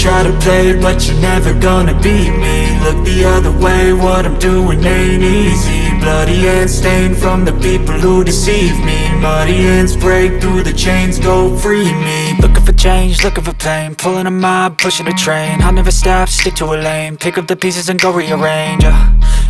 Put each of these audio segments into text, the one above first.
try to play, but you're never gonna beat me. Look the other way, what I'm doing ain't easy. Bloody hands stained from the people who deceive me. Muddy hands break through the chains, go free me. Looking for change, looking for pain, pulling a mob, pushing a train. I'll never stop, stick to a lane, pick up the pieces and go rearrange.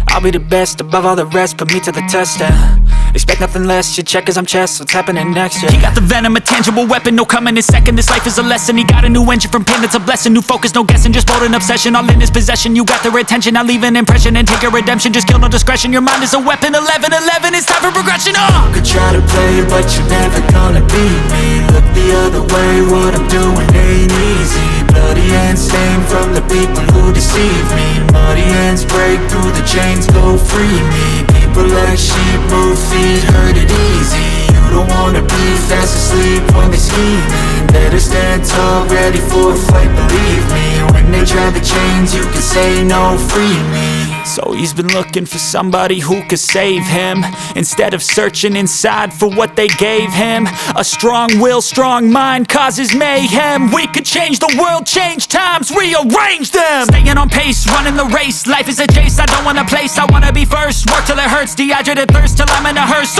I'll be the best above all the rest, put me to the test and expect nothing less, your check is I'm chess, what's happening next, yeah. He got the venom, a tangible weapon, no coming in second. This life is a lesson, he got a new engine from pain, it's a blessing. New focus, no guessing, just bold and obsession. All in his possession, you got their attention. I'll leave an impression and take your redemption. Just kill, no discretion, your mind is a weapon. 11-11, it's time for progression, You could try to play, but you're never gonna beat me. Look the other way, what I'm doing ain't easy. Bloody hands stained from the people who deceive me. Muddy hands break through the chains, go free me. People like sheep move feet, hurt it easy. You don't wanna be fast asleep when they scheming. Better stand tall, ready for a fight, believe me. When they try the chains, you can say no, free me. So he's been looking for somebody who could save him, instead of searching inside for what they gave him. A strong will, strong mind causes mayhem. We could change the world, change times, rearrange them. Staying on pace, running the race. Life is a chase, I don't want a place, I wanna be first. Work till it hurts, dehydrated thirst till I'm in a hearse.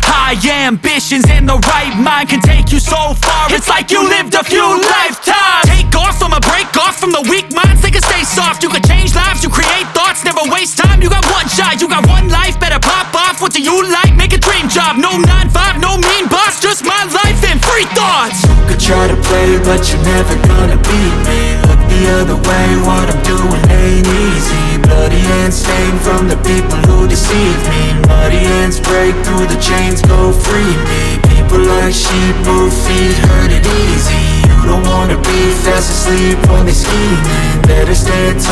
High ambitions and the right mind can take you so far. It's like you lived a few lifetimes. Take off, I'ma break off from the weak minds. They can stay soft, you can change lives, you create thoughts, never waste time. You got one shot, you got one life, better pop off. What do you like? Make a dream job. No 9-5, no mean boss, just my life and free thoughts. You could try to play, but you're never gonna beat me. Look the other way, what I'm doing ain't easy. Bloody hands stained from the people who deceive me. Muddy hands break through the chains, go free me. People like sheep move feet, hurt it easy. You don't wanna be fast asleep when they scheming. Better stand tall.